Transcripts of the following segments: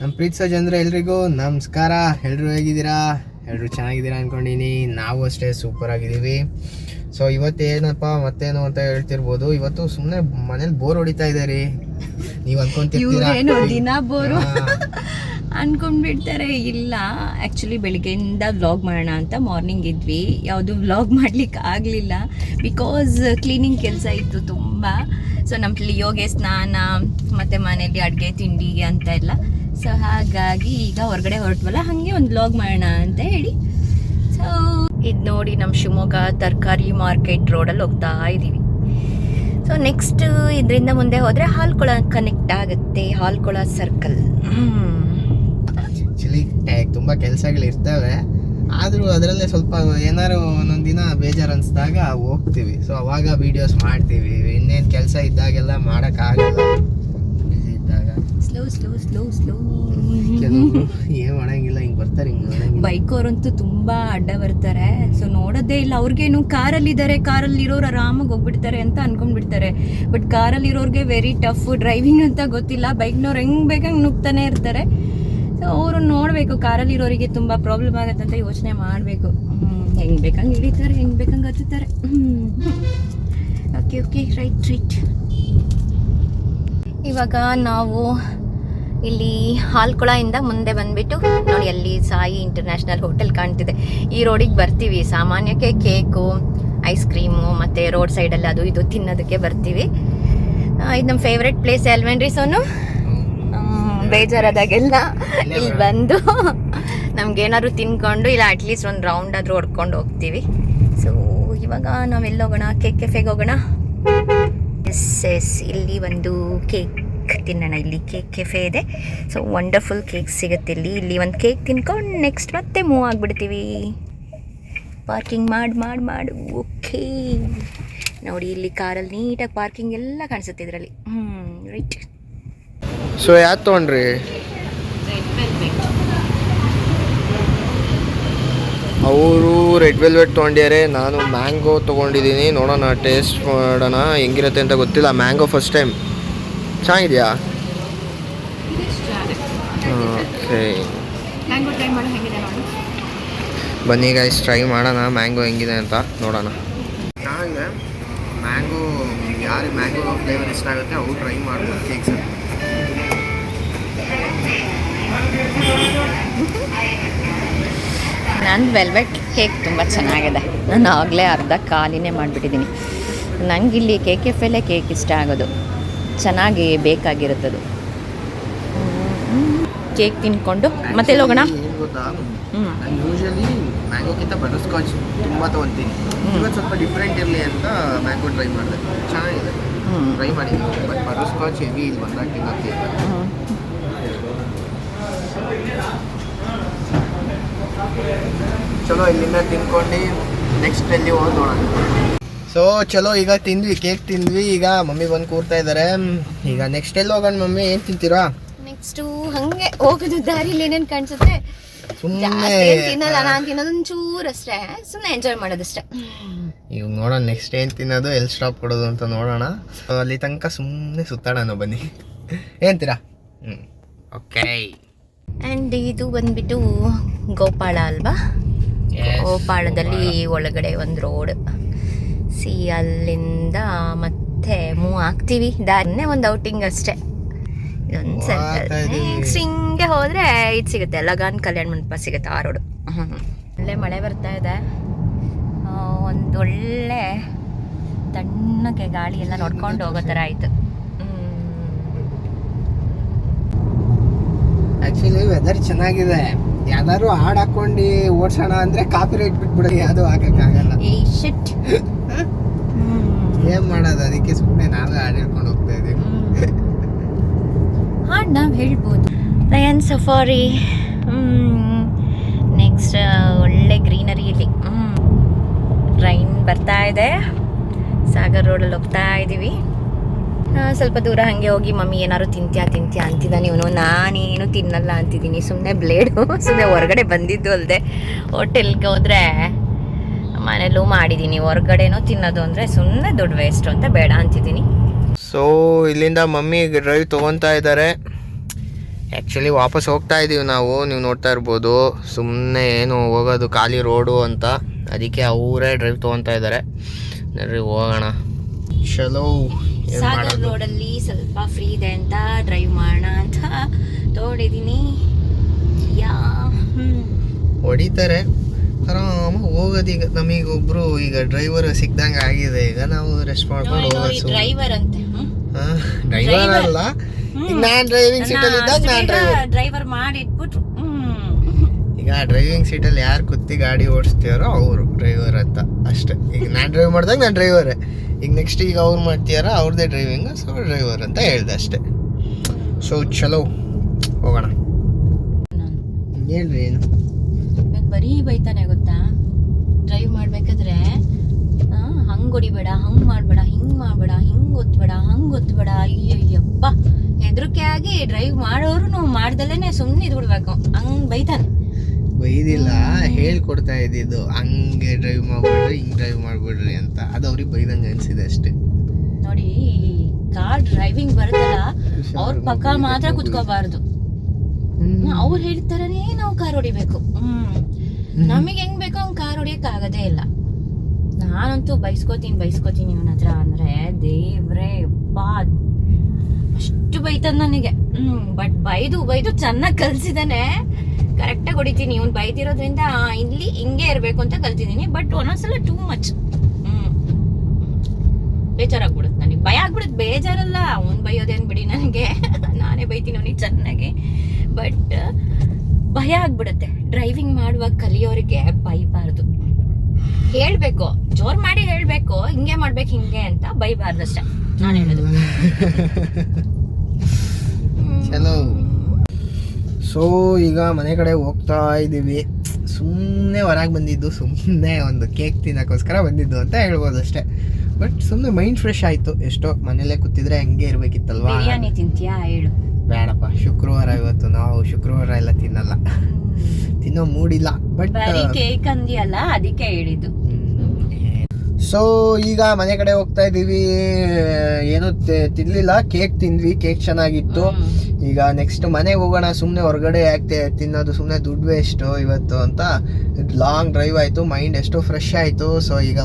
ನಮ್ಮ ಪ್ರೀತಿಸೋ ಜನರು ಎಲ್ರಿಗೂ ನಮಸ್ಕಾರ. ಎಲ್ಲರೂ ಹೇಗಿದ್ದೀರಾ? ಎಲ್ಲರೂ ಚೆನ್ನಾಗಿದ್ದೀರಾ ಅಂದ್ಕೊಂಡಿನಿ. ನಾವು ಅಷ್ಟೇ ಸೂಪರ್ ಆಗಿದ್ದೀವಿ. ಸೊ ಇವತ್ತೇನಪ್ಪ ಮತ್ತೇನು ಅಂತ ಹೇಳ್ತಿರ್ಬೋದು. ಇವತ್ತು ಸುಮ್ಮನೆ ಮನೇಲಿ ಬೋರ್ ಹೊಡಿತಾ ಇದೆ ರೀ. ನೀವು ಅನ್ಕೊಂತಿರ್ತೀರಾ ದಿನ ಬೋರು ಅನ್ಕೊಂಡ್ಬಿಡ್ತಾರೆ. ಇಲ್ಲ, ಆ್ಯಕ್ಚುಲಿ ಬೆಳಿಗ್ಗೆಯಿಂದ ವ್ಲಾಗ್ ಮಾಡೋಣ ಅಂತ ಮಾರ್ನಿಂಗ್ ಇದ್ವಿ. ಯಾವುದು ವ್ಲಾಗ್ ಮಾಡ್ಲಿಕ್ಕೆ ಆಗಲಿಲ್ಲ, ಬಿಕಾಸ್ ಕ್ಲೀನಿಂಗ್ ಕೆಲಸ ಇತ್ತು ತುಂಬ. ಸೊ ನಮ್ಮ ಲಿಯೋಗೆ ಸ್ನಾನ ಮತ್ತು ಮನೇಲಿ ಅಡುಗೆ ತಿಂಡಿಗೆ ಅಂತ ಎಲ್ಲ. ಸೊ ಹಾಗಾಗಿ ಈಗ ಹೊರಗಡೆ ಹೊರಟ್ವಲ್ಲ, ಹಾಗೆ ಒಂದು ವ್ಲಾಗ್ ಮಾಡೋಣ ಅಂತ ಹೇಳಿ. ಸೊ ಇದು ನೋಡಿ, ನಮ್ಮ ಶಿವಮೊಗ್ಗ ತರಕಾರಿ ಮಾರ್ಕೆಟ್ ರೋಡಲ್ಲಿ ಹೋಗ್ತಾ ಇದ್ದೀವಿ. ಸೊ ನೆಕ್ಸ್ಟ್ ಇದರಿಂದ ಮುಂದೆ ಹೋದರೆ ಹಾಲ್ಕೊಳ ಕನೆಕ್ಟ್ ಆಗುತ್ತೆ, ಹಾಲ್ಕೊಳ ಸರ್ಕಲ್. ಆ್ಯಕ್ಚುಲಿ ತುಂಬ ಕೆಲಸಗಳಿರ್ತವೆ, ಆದರೂ ಅದರಲ್ಲೇ ಸ್ವಲ್ಪ ಏನಾರು ಒಂದೊಂದು ದಿನ ಬೇಜಾರು ಅನಿಸಿದಾಗ ಹೋಗ್ತೀವಿ. ಸೊ ಅವಾಗ ವೀಡಿಯೋಸ್ ಮಾಡ್ತೀವಿ. ಇನ್ನೇನು ಕೆಲಸ ಇದ್ದಾಗೆಲ್ಲ ಮಾಡೋಕ್ಕಾಗಲ್ಲ. ಬಿಸಿ ಇದ್ದಾಗ ಸ್ಲೋ ಸ್ಲೋ ಸ್ಲೋ ಸ್ಲೋ ಕೆಲವರು ಏನು ಮಾಡೋಂಗಿಲ್ಲ, ಹಿಂಗೆ ಬರ್ತಾರೆ, ಹಿಂಗೆ ಮಾಡೋಂಗಿಲ್ಲ. ಬೈಕ್ ಅವರಂತೂ ತುಂಬ ಅಡ್ಡ ಬರ್ತಾರೆ. ಸೊ ನೋಡೋದೇ ಇಲ್ಲ. ಅವ್ರಿಗೇನು ಕಾರಲ್ಲಿದ್ದಾರೆ, ಕಾರಲ್ಲಿ ಇರೋರು ಆರಾಮಾಗಿ ಹೋಗ್ಬಿಡ್ತಾರೆ ಅಂತ ಅನ್ಕೊಂಡ್ಬಿಡ್ತಾರೆ. ಬಟ್ ಕಾರಲ್ಲಿ ಇರೋರಿಗೆ ವೆರಿ ಟಫ್ ಡ್ರೈವಿಂಗ್ ಅಂತ ಗೊತ್ತಿಲ್ಲ. ಬೈಕ್ನವ್ರು ಹೆಂಗೆ ಬೇಕಂಗೆ ನುಗ್ತಾನೆ ಇರ್ತಾರೆ. ಸೊ ಅವರು ನೋಡಬೇಕು, ಕಾರಲ್ಲಿ ಇರೋರಿಗೆ ತುಂಬ ಪ್ರಾಬ್ಲಮ್ ಆಗುತ್ತೆ ಅಂತ ಯೋಚನೆ ಮಾಡಬೇಕು. ಹೆಂಗೆ ಬೇಕಂಗೆ ಹಿಡಿತಾರೆ, ಹೆಂಗೆ ಬೇಕಂಗೆ ಹತ್ತುತ್ತಾರೆ. Okay okay, right right. ಇವಾಗ ನಾವು ಇಲ್ಲಿ ಹಾಲ್ಕೊಳದಿಂದ ಮುಂದೆ ಬಂದುಬಿಟ್ಟು ನೋಡಿ, ಅಲ್ಲಿ ಸಾಯಿ ಇಂಟರ್ನ್ಯಾಷನಲ್ ಹೋಟೆಲ್ ಕಾಣ್ತಿದೆ. ಈ ರೋಡಿಗೆ ಬರ್ತೀವಿ ಸಾಮಾನ್ಯಕ್ಕೆ ಕೇಕು, ಐಸ್ ಕ್ರೀಮು ಮತ್ತು ರೋಡ್ ಸೈಡಲ್ಲಿ ಅದು ಇದು ತಿನ್ನೋದಕ್ಕೆ ಬರ್ತೀವಿ. ಇದು ನಮ್ಮ ಫೇವ್ರೆಟ್ ಪ್ಲೇಸ್ ಅಲ್ವೇನ್ರಿ ಸೋನು? ಬೇಜಾರಾದಾಗೆಲ್ಲ ಇಲ್ಲಿ ಬಂದು ನಮ್ಗೇನಾದ್ರು ತಿನ್ಕೊಂಡು ಇಲ್ಲ ಅಟ್ಲೀಸ್ಟ್ ಒಂದು ರೌಂಡ್ ಆದರೂ ಹೊಡ್ಕೊಂಡು ಹೋಗ್ತೀವಿ. ಸೊ ಇವಾಗ ನಾವೆಲ್ಲ ಹೋಗೋಣ, ಕೇಕ್ ಕೆಫೆಗೆ ಹೋಗೋಣ. ಎಸ್ ಇಲ್ಲಿ ಒಂದು ಕೇಕ್ ತಿನ್ನೋಣ. ಇಲ್ಲಿ ಕೇಕ್ ಕೆಫೆ ಇದೆ. ಸೊ ವಂಡರ್ಫುಲ್ ಕೇಕ್ ಸಿಗುತ್ತೆ ಇಲ್ಲಿ ಒಂದು ಕೇಕ್ ತಿನ್ಕೊಂಡು ನೆಕ್ಸ್ಟ್ ಮತ್ತೆ ಮೂವ್ ಆಗಿಬಿಡ್ತೀವಿ. ಪಾರ್ಕಿಂಗ್ ಮಾಡಿ ಓಕೆ. ನೋಡಿ, ಇಲ್ಲಿ ಕಾರಲ್ಲಿ ನೀಟಾಗಿ ಪಾರ್ಕಿಂಗ್ ಎಲ್ಲ ಕಾಣಿಸುತ್ತೆ ಇದರಲ್ಲಿ. ರೈಟ್. ಸೊ ಯಾವ್ದು ತೊಗೊಂಡ್ರಿ? ಅವರು ರೆಡ್ ವೆಲ್ವೆಟ್ ತೊಗೊಂಡ್ಯಾರೆ, ನಾನು ಮ್ಯಾಂಗೋ ತೊಗೊಂಡಿದ್ದೀನಿ. ನೋಡೋಣ, ಟೇಸ್ಟ್ ಮಾಡೋಣ ಹೆಂಗಿರುತ್ತೆ ಅಂತ ಗೊತ್ತಿಲ್ಲ. Mango first time. ಚೆನ್ನಾಗಿದೆಯಾ? ಓಕೆ, ಬನ್ನಿ ಗೈಸ್, ಟ್ರೈ ಮಾಡೋಣ ಮ್ಯಾಂಗೋ ಹೆಂಗಿದೆ ಅಂತ ನೋಡೋಣ. ಚೆನ್ನಾಗಿದೆ ಮ್ಯಾಂಗೋ. ಯಾರಿಗೆ ಮ್ಯಾಂಗೋ ಫ್ಲೇವರ್ ಇಷ್ಟ ಆಗುತ್ತೆ ಅವ್ರು ಟ್ರೈ ಮಾಡ್ಬೋದು ಕೇಕ್ಸ್. ನನ್ನ ವೆಲ್ವೆಟ್ ಕೇಕ್ ತುಂಬ ಚೆನ್ನಾಗಿದೆ. ನಾನು ಆಗಲೇ ಅರ್ಧ ಖಾಲಿನೇ ಮಾಡಿಬಿಟ್ಟಿದ್ದೀನಿ. ನನಗಿಲ್ಲಿ ಕೇಕ್ ಕೆಫೆಲ್ಲೇ ಕೇಕ್ ಇಷ್ಟ ಆಗೋದು, ಚೆನ್ನಾಗಿ ಬೇಕಾಗಿರುತ್ತದು. ಕೇಕ್ ತಿನ್ಕೊಂಡು ಮತ್ತೆ ಹೋಗೋಣ. ಏನು ಗೊತ್ತಾ, ನಾನು ಯೂಶಲಿ ಮ್ಯಾಂಗೋಕ್ಕಿಂತ ಬಟರ್ ಸ್ಕಾಚ್ ತುಂಬ ತೊಗೊತೀನಿ. ಇವತ್ತು ಸ್ವಲ್ಪ ಡಿಫ್ರೆಂಟ್ ಇರಲಿ ಅಂತ ಮ್ಯಾಂಗೋ ಟ್ರೈ ಮಾಡಿದೆ. ಚೆನ್ನಾಗಿದೆ, ಟ್ರೈ ಮಾಡಿದ್ದೀನಿ. ಬಟ್ ಬಟರ್ ಸ್ಕಾಚ್ ಹೆವಿ ಇಲ್ಲಿ ಬಂದಾಗ ತಿನ್ನೋಕ್ಕೆ. ಚಲೋ, ಇಲ್ಲಿಂದ ತಿನ್ಕೊಂಡು ನೆಕ್ಸ್ಟ್ ಎಲ್ಲಿ ಹೋಗಿ ನೋಡೋಣ. ಸೊ ಚಲೋ, ಈಗ ತಿಂದ್ವಿ, ಕೇಕ್ ತಿಂದ್ವಿ. ಈಗ ಮಮ್ಮಿ ಬಂದು ಕೂರ್ತಾ ಇದ್ದಾರೆ. ಈಗ ನೆಕ್ಸ್ಟ್ ಎಲ್ಲಿ ಹೋಗೋಣ ಮಮ್ಮಿ? ಏನು ತಿಂತೀರಾ ನೆಕ್ಸ್ಟು? ಹಾಗೆ ಹೋಗೋದು ದಾರಿಲಿ ಏನೇನು ಕಾಣಿಸುತ್ತೆ ಸುಮ್ಮನೆ ತಿನ್ನಲ್ಲ. ನಾನು ತಿನ್ನೋದು ಒಂಚೂರು ಅಷ್ಟೇ, ಸುಮ್ಮನೆ ಎಂಜಾಯ್ ಮಾಡೋದಷ್ಟೇ. ಈಗ ನೋಡೋಣ ನೆಕ್ಸ್ಟ್ ಏನು ತಿನ್ನೋದು, ಎಲ್ಲಿ ಸ್ಟಾಪ್ ಕೊಡೋದು ಅಂತ ನೋಡೋಣ. ಅಲ್ಲಿ ತನಕ ಸುಮ್ಮನೆ ಸುತ್ತಾಡೋಣ ಬನ್ನಿ. ಏನಂತೀರಾ? ಓಕೆ. ಆ್ಯಂಡ್ ಇದು ಬಂದ್ಬಿಟ್ಟು ಗೋಪಾಳ ಅಲ್ವಾ? ಗೋಪಾಳದಲ್ಲಿ ಒಳಗಡೆ ಒಂದು ರೋಡ್. ಅಲ್ಲಿಂದ ಮತ್ತೆ ಮೂವ್ ಆಗ್ತೀವಿ. ದಾರಿನೇ ಒಂದು ಔಟಿಂಗ್ ಅಷ್ಟೇ. ಇದೊಂದು ಸರ್ಕಲ್. ನೆಕ್ಸ್ಟ್ ಹಿಂಗೆ ಹೋದರೆ ಇದು ಸಿಗುತ್ತೆ, ಲಗಾನ್ ಕಲ್ಯಾಣ ಮಂಟಪ ಸಿಗುತ್ತೆ, ಆ ರೋಡು. ಒಳ್ಳೆ ಮಳೆ ಬರ್ತಾ ಇದೆ. ಒಂದು ಒಳ್ಳೆ ತಣ್ಣಗೆ ಗಾಳಿ ಎಲ್ಲ ನೋಡ್ಕೊಂಡು ಹೋಗೋ ಥರ ಆಯಿತು. ಆ್ಯಕ್ಚುಲಿ ವೆದರ್ ಚೆನ್ನಾಗಿದೆ. ಯಾವ್ದಾದ್ರು ಹಾಡು ಹಾಕೊಂಡು ಓಡ್ಸೋಣ ಅಂದರೆ ಕಾಪಿ ರೈಟ್ ಬಿಟ್ಬಿಡೋದು, ಯಾವುದೂ ಹಾಕೋಕ್ಕಾಗಲ್ಲ. ಏನು ಮಾಡೋದು, ಅದಕ್ಕೆ ಸುಮ್ಮನೆ ನಾವೇ ಹಾಡು ಹೇಳ್ಕೊಂಡು ಹೋಗ್ತಾ ಇದ್ದೀವಿ. ಹಾಡು ನಾವು ಹೇಳ್ಬೋದು. ರಯನ್ ಸಫಾರಿ. ನೆಕ್ಸ್ಟ್ ಒಳ್ಳೆ ಗ್ರೀನರಿ ಇಲ್ಲಿ. ಟ್ರೈನ್ ಬರ್ತಾ ಇದೆ. ಸಾಗರ್ ರೋಡಲ್ಲಿ ಹೋಗ್ತಾ ಇದ್ದೀವಿ. ಸ್ವಲ್ಪ ದೂರ ಹಾಗೆ ಹೋಗಿ ಮಮ್ಮಿ ಏನಾದ್ರು ತಿಂತ್ಯಾ ಅಂತಿದ್ದಾನೆ ಇವನು. ನಾನೇನು ತಿನ್ನಲ್ಲ ಅಂತಿದ್ದೀನಿ. ಸುಮ್ಮನೆ ಬ್ಲೇಡು, ಸುಮ್ಮನೆ ಹೊರಗಡೆ ಬಂದಿದ್ದು ಅಲ್ಲದೆ ಹೋಟೆಲ್ಗೆ ಹೋದರೆ ಮನೇಲೂ ಮಾಡಿದ್ದೀನಿ. ಹೊರಗಡೆನೂ ತಿನ್ನೋದು ಅಂದರೆ ಸುಮ್ಮನೆ ದುಡ್ಡು ವೇಸ್ಟು ಅಂತ ಬೇಡ ಅಂತಿದ್ದೀನಿ. ಸೊ ಇಲ್ಲಿಂದ ಮಮ್ಮಿ ಡ್ರೈವ್ ತೊಗೊತಾ ಇದ್ದಾರೆ. ಆ್ಯಕ್ಚುಲಿ ವಾಪಸ್ ಹೋಗ್ತಾ ಇದ್ದೀವಿ ನಾವು, ನೀವು ನೋಡ್ತಾ ಇರ್ಬೋದು. ಸುಮ್ಮನೆ ಏನು ಹೋಗೋದು ಖಾಲಿ ರೋಡು ಅಂತ, ಅದಕ್ಕೆ ಅವರೇ ಡ್ರೈವ್ ತೊಗೊತಾ ಇದ್ದಾರೆ. ನೋಡ್ರಿ ಹೋಗೋಣ. ಚಲೋ ಸಾಗರ್ ರೋಡಲ್ಲಿ ಸ್ವಲ್ಪ ಫ್ರೀ ಇದೆ ಅಂತ ಡ್ರೈವ್ ಮಾಡೋಣ ಅಂತ ತಗೊಂಡಿದ್ದೀನಿ. ಹೊಡಿತಾರೆ ಆರಾಮಾಗಿ ಹೋಗೋದೀಗ. ನಮಗೊಬ್ರು ಈಗ ಡ್ರೈವರ್ ಸಿಕ್ದಂಗೆ ಆಗಿದೆ. ಈಗ ನಾವು ರೆಸ್ಟ್ ಮಾಡ್ಕೊಂಡು ಹೋಗೋದು. ಡ್ರೈವರ್ ಅಂತೆ, ಡ್ರೈವರ್ ಅಲ್ಲ, ಈಗ ನಾನು ಡ್ರೈವಿಂಗ್ ಸೀಟಲ್ಲಿ ಇದ್ದಾಗ ನಾನು ಡ್ರೈವರ್ ಮಾಡಿಟ್ಬಿಟ್ರು. ಈಗ ಡ್ರೈವಿಂಗ್ ಸೀಟಲ್ಲಿ ಯಾರು ಕುತ್ತಿ ಗಾಡಿ ಓಡಿಸ್ತೀಯಾರೋ ಅವರು ಡ್ರೈವರ್ ಅಂತ ಅಷ್ಟೇ. ಈಗ ನಾನು ಡ್ರೈವ್ ಮಾಡಿದಾಗ ನಾನು ಡ್ರೈವರೇ. ಈಗ ನೆಕ್ಸ್ಟ್ ಈಗ ಅವ್ರು ಮಾಡ್ತೀಯಾರ ಅವ್ರದ್ದೇ ಡ್ರೈವಿಂಗ್, ಸೊ ಡ್ರೈವರ್ ಅಂತ ಹೇಳ್ದೆ ಅಷ್ಟೇ. ಸೊ ಚಲೋ ಹೋಗೋಣ. ಹೇಳ್ರಿ ಏನು ಬರೀ ಬೈತಾನೆ ಗೊತ್ತಾ, ಡ್ರೈವ್ ಮಾಡ್ಬೇಕಾದ್ರೆ ಹಂಗ್ ಹೊಡಿಬೇಡ, ಹಂಗ್ ಮಾಡ್ಬೇಡ, ಹಿಂಗ್ ಮಾಡ್ಬೇಡ, ಹಿಂಗ್ ಒತ್ಬೇಡ, ಹಂಗ್ ಒತ್ಬೇಡ. ಅಯ್ಯಯ್ಯಪ್ಪ, ಹೆದರಿಕೆ ಆಗಿ ಡ್ರೈವ್ ಮಾಡೋರು ಮಾಡ್ದಲೇನೆ ಸುಮ್ಮನೆ ಇದ್ಬಿಡ್ಬೇಕು, ಹಂಗ್ ಬೈತಾನೆ. ಬೈದಿಲ್ಲ, ಹೇಳ್ಕೊಡ್ತಾ ಇದ್ದಿದ್ದು ಹಂಗೆ ಡ್ರೈವ್ ಮಾಡ್ಬಿಡ್ರಿ, ಹಿಂಗ್ ಡ್ರೈವ್ ಮಾಡ್ಬಿಡ್ರಿ ಅಂತ. ಅದು ಅವ್ರಿಗೆ ಬೈದಂಗೆ ಅನ್ಸಿದೆ ಅಷ್ಟೇ. ನೋಡಿ, ಕಾರ್ ಡ್ರೈವಿಂಗ್ ಬರುತ್ತಲ್ಲ, ಅವ್ರ ಪಕ್ಕ ಮಾತ್ರ ಕುತ್ಕೋಬಾರ್ದು. ಅವ್ರು ಹೇಳ್ತಾರನೇ ನಾವು ಕಾರ್ ಹೊಡಿಬೇಕು. ನಮಗೆ ಹೆಂಗ್ ಬೇಕೋ ಹಂಗ್ ಕಾರ್ ಹೊಡಿಯಕ್ ಆಗದೇ ಇಲ್ಲ. ನಾನಂತೂ ಬೈಸ್ಕೋತೀನಿ ಇವನ ಹತ್ರ ಅಂದ್ರೆ, ದೇವ್ರೇ ಬಾ ಅಷ್ಟು ಬೈತದ ನನಗೆ. ಬಟ್ ಬೈದು ಚೆನ್ನಾಗಿ ಕಲ್ಸಿದಾನೆ, ಕರೆಕ್ಟಾಗಿ ಹೊಡಿತೀನಿ. ಇವ್ನು ಬೈದಿರೋದ್ರಿಂದ ಇಲ್ಲಿ ಹಿಂಗೆ ಇರ್ಬೇಕು ಅಂತ ಕಲ್ತಿದ್ದೀನಿ. ಬಟ್ ಒಂದೊಂದ್ಸಲ ಟೂ ಮಚ್ ಬೇಜಾರಾಗ್ಬಿಡುತ್ತೆ ನನಗೆ. ಭಯ ಆಗ್ಬಿಡುತ್ತೆ, ಬೇಜಾರಲ್ಲ, ಅವ್ನು ಬೈಯೋದೇನು ಬಿಡಿ ನನಗೆ, ನಾನೇ ಬೈತೀನಿ ಅವನಿಗೆ ಚೆನ್ನಾಗಿ. ಬಟ್ ಭಯ ಆಗ್ಬಿಡುತ್ತೆ. ಡ್ರೈವಿಂಗ್ ಮಾಡುವಾಗ ಕಲಿಯೋರಿಗೆ ಬೈಬಾರ್ದು, ಹೇಳ್ಬೇಕು, ಜೋರ್ ಮಾಡಿ ಹೇಳ್ಬೇಕು, ಹಿಂಗೆ ಮಾಡ್ಬೇಕು ಹಿಂಗೆ ಅಂತ, ಬೈಬಾರ್ದು ಅಷ್ಟೇ ನಾನು ಹೇಳೋದು. ಚಲೋ. ಸೊ ಈಗ ಮನೆ ಕಡೆ ಹೋಗ್ತಾ ಇದ್ದೀವಿ. ಸುಮ್ಮನೆ ಹೊರಗೆ ಬಂದಿದ್ದು, ಸುಮ್ಮನೆ ಒಂದು ಕೇಕ್ ತಿನ್ನೋಕ್ಕೋಸ್ಕರ ಬಂದಿದ್ದು ಅಂತ ಹೇಳ್ಬೋದು ಅಷ್ಟೇ. ಬಟ್ ಸುಮ್ಮನೆ ಮೈಂಡ್ ಫ್ರೆಶ್ ಆಯಿತು. ಎಷ್ಟೋ ಮನೇಲೇ ಕೂತಿದ್ರೆ ಹಂಗೆ ಇರಬೇಕಿತ್ತಲ್ವಾ. ಬಿರಿಯಾನಿ ತಿಂತೀಯಾ ಹೇಳು? ಬೇಡಪ್ಪ, ಶುಕ್ರವಾರ ಇವತ್ತು. ನಾವು ಶುಕ್ರವಾರ ಎಲ್ಲ ತಿನ್ನಲ್ಲ, ತಿನ್ನೋ ಮೂಡಿಲ್ಲ. ಬಟ್ ಕೇಕ್ ಅಂದಿಯಲ್ಲ, ಅದಕ್ಕೆ ಹೇಳಿದ್ದು. ಸೊ ಈಗ ಮನೆ ಕಡೆ ಹೋಗ್ತಾ ಇದ್ದೀವಿ. ಏನು ತಿನ್ಲಿಲ್ಲ, ಕೇಕ್ ತಿಂದ್ವಿ, ಕೇಕ್ ಚೆನ್ನಾಗಿತ್ತು. ಈಗ ನೆಕ್ಸ್ಟ್ ಮನೆಗೆ ಹೋಗೋಣ. ಸುಮ್ಮನೆ ಹೊರಗಡೆ ಯಾಕೆ ತಿನ್ನೋದು, ಸುಮ್ಮನೆ ದುಡ್ಡು ವೇಸ್ಟು ಇವತ್ತು ಅಂತ. ಲಾಂಗ್ ಡ್ರೈವ್ ಆಯಿತು, ಮೈಂಡ್ ಎಷ್ಟೋ ಫ್ರೆಶ್ ಆಯಿತು. ಸೊ ಈಗ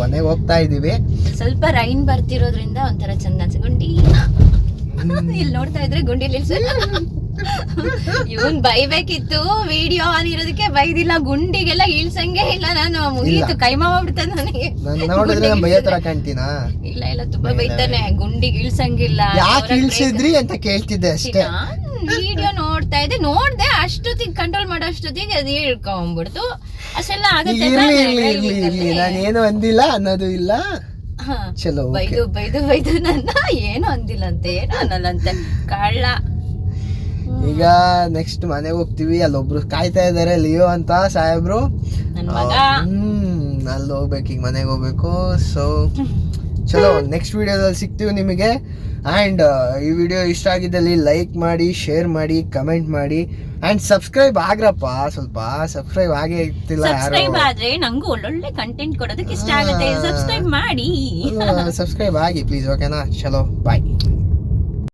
ಮನೆಗೆ ಹೋಗ್ತಾ ಇದ್ದೀವಿ. ಸ್ವಲ್ಪ ರೈನ್ ಬರ್ತಿರೋದ್ರಿಂದ ಒಂಥರ ಚಂದ ಗುಂಡಿ ಇಲ್ಲಿ ನೋಡ್ತಾ ಇದ್ರೆ ಗುಂಡಿಲಿ ಇವನ್ ಬೈಬೇಕಿತ್ತು. ವಿಡಿಯೋ ಆನ್ ಇರೋದಕ್ಕೆ ಬೈದಿಲ್ಲ, ಗುಂಡಿಗೆಲ್ಲ ಇಳ್ಸಂಗೆ ಇಲ್ಲ. ನಾನು ಮುಗೀತು, ಕೈಮಾ ಮಾಡ್ಬಿಡ್ತೇನೆ ನನಗೆ. ನೋಡಿದ್ರೆ ಬೈಯೋ ತರ ಕಾಣ್ತೀನಾ? ಇಲ್ಲ ತುಂಬಾ ಬೈತಾನೆ. ಗುಂಡಿಗೆ ಇಳ್ಸಂಗಿಲ್ಲ, ಯಾಕೆ ಇಳ್ಸಿದ್ರಿ ಅಂತ ಕೇಳ್ತಿದ್ದೆ ಅಷ್ಟೇ. ವಿಡಿಯೋ ನೋಡ್ದೆ ಅಷ್ಟೊತ್ತಿಗೆ ಕಂಟ್ರೋಲ್ ಮಾಡೋ ಅಷ್ಟೊತ್ತಿಗೆ ಅದು ಇಳ್ಕೊಂಡ್ಬಿಡ್ತು. ಅಷ್ಟೆಲ್ಲ ಆಗುತ್ತೆ. ನಾನೇನು ಅಂದಿಲ್ಲ ಅನ್ನೋದು ಇಲ್ಲ. ಚಲೋ, ಬೈದು ನನ್ನ ಏನು ಅಂದಿಲ್ಲ ಅಂತ, ಏನು ಅನ್ನಲ್ಲಂತೆ, ಕಳ್ಳ. ಈಗ ನೆಕ್ಸ್ಟ್ ಮನೆಗೆ ಹೋಗ್ತೀವಿ. ಅಲ್ಲೊಬ್ರು ಕಾಯ್ತಾ ಇದಾರೆ, ಲಿಯೋ ಅಂತ ಸಾಹೇಬ್ರು. ಅಲ್ಲಿ ಹೋಗ್ಬೇಕು, ಈಗ ಮನೆಗೆ ಹೋಗ್ಬೇಕು. ಸೊ ಚಲೋ, ನೆಕ್ಸ್ಟ್ ವಿಡಿಯೋದಲ್ಲಿ ಸಿಗ್ತೀವಿ ನಿಮಗೆ. ಆ್ಯಂಡ್ ಈ ವಿಡಿಯೋ ಇಷ್ಟ ಆಗಿದ್ದಲ್ಲಿ ಲೈಕ್ ಮಾಡಿ, ಶೇರ್ ಮಾಡಿ, ಕಮೆಂಟ್ ಮಾಡಿ, ಆ್ಯಂಡ್ ಸಬ್ಸ್ಕ್ರೈಬ್ ಆಗ್ರಪ್ಪ. ಸ್ವಲ್ಪ ಸಬ್ಸ್ಕ್ರೈಬ್ ಆಗೇ ಇರ್ತಿಲ್ಲ ಯಾರು. ಸಬ್ಸ್ಕ್ರೈಬ್ ಆದ್ರೆ ನಂಗೂ ಒಳ್ಳೊಳ್ಳೆ ಕಂಟೆಂಟ್ ಕೊಡೋದಕ್ಕೆ ಇಷ್ಟ ಆಗುತ್ತೆ. ಸಬ್ಸ್ಕ್ರೈಬ್ ಮಾಡಿ, ಸಬ್ಸ್ಕ್ರೈಬ್ ಆಗಿ ಪ್ಲೀಸ್, ಓಕೆನಾ? ಚಲೋ, ಬಾಯ್.